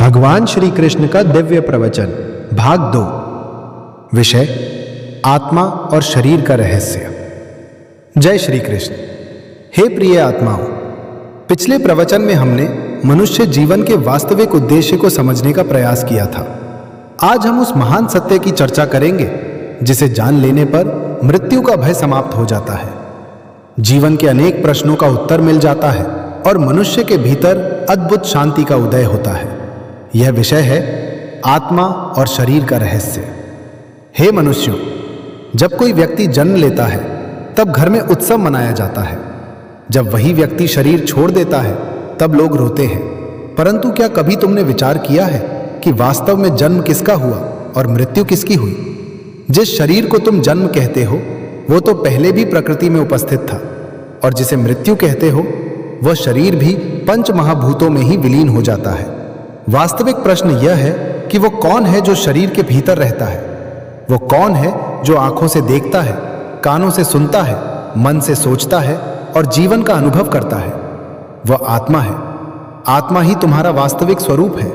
भगवान श्री कृष्ण का दिव्य प्रवचन भाग 2। विषय आत्मा और शरीर का रहस्य। जय श्री कृष्ण। हे प्रिय आत्माओं, पिछले प्रवचन में हमने मनुष्य जीवन के वास्तविक उद्देश्य को समझने का प्रयास किया था। आज हम उस महान सत्य की चर्चा करेंगे जिसे जान लेने पर मृत्यु का भय समाप्त हो जाता है, जीवन के अनेक प्रश्नों का उत्तर मिल जाता है और मनुष्य के भीतर अद्भुत शांति का उदय होता है। यह विषय है आत्मा और शरीर का रहस्य। हे मनुष्यों, जब कोई व्यक्ति जन्म लेता है तब घर में उत्सव मनाया जाता है। जब वही व्यक्ति शरीर छोड़ देता है तब लोग रोते हैं। परंतु क्या कभी तुमने विचार किया है कि वास्तव में जन्म किसका हुआ और मृत्यु किसकी हुई? जिस शरीर को तुम जन्म कहते हो वो तो पहले भी प्रकृति में उपस्थित था, और जिसे मृत्यु कहते हो वह शरीर भी पंच महाभूतों में ही विलीन हो जाता है। वास्तविक प्रश्न यह है कि वो कौन है जो शरीर के भीतर रहता है? वो कौन है जो आंखों से देखता है, कानों से सुनता है, मन से सोचता है और जीवन का अनुभव करता है? वह आत्मा है। आत्मा ही तुम्हारा वास्तविक स्वरूप है।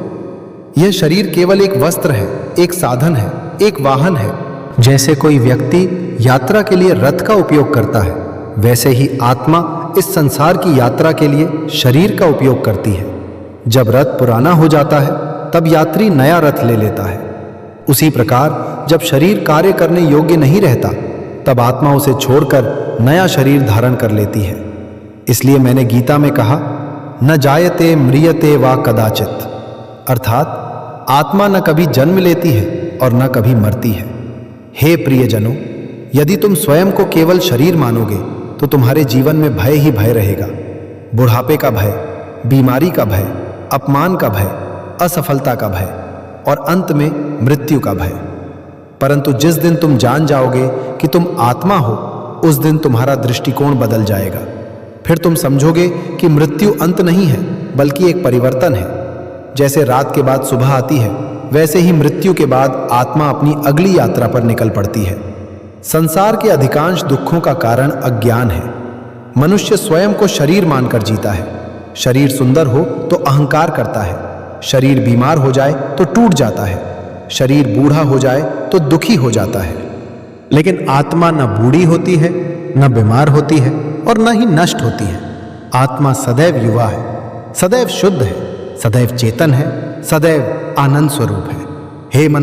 यह शरीर केवल एक वस्त्र है, एक साधन है, एक वाहन है। जैसे कोई व्यक्ति यात्रा के लिए रथ का उपयोग करता है, वैसे ही आत्मा इस संसार की यात्रा के लिए शरीर का उपयोग करती है। जब रथ पुराना हो जाता है तब यात्री नया रथ ले लेता है। उसी प्रकार जब शरीर कार्य करने योग्य नहीं रहता तब आत्मा उसे छोड़कर नया शरीर धारण कर लेती है। इसलिए मैंने गीता में कहा, न जायते म्रियते वा कदाचित, अर्थात आत्मा न कभी जन्म लेती है और न कभी मरती है। हे प्रियजनों, यदि तुम स्वयं को केवल शरीर मानोगे तो तुम्हारे जीवन में भय ही भय रहेगा। बुढ़ापे का भय, बीमारी का भय, अपमान का भय, असफलता का भय और अंत में मृत्यु का भय। परंतु जिस दिन तुम जान जाओगे कि तुम आत्मा हो, उस दिन तुम्हारा दृष्टिकोण बदल जाएगा। फिर तुम समझोगे कि मृत्यु अंत नहीं है बल्कि एक परिवर्तन है। जैसे रात के बाद सुबह आती है, वैसे ही मृत्यु के बाद आत्मा अपनी अगली यात्रा पर निकल पड़ती है। संसार के अधिकांश दुखों का कारण अज्ञान है। मनुष्य स्वयं को शरीर मानकर जीता है। शरीर सुंदर हो तो अहंकार करता है, शरीर बीमार हो जाए तो टूट जाता है, शरीर बूढ़ा हो जाए तो दुखी हो जाता है। लेकिन आत्मा न बूढ़ी होती है, न बीमार होती है और न ही नष्ट होती है। आत्मा सदैव युवा है, सदैव शुद्ध है, सदैव चेतन है, सदैव आनंद स्वरूप है। हे मन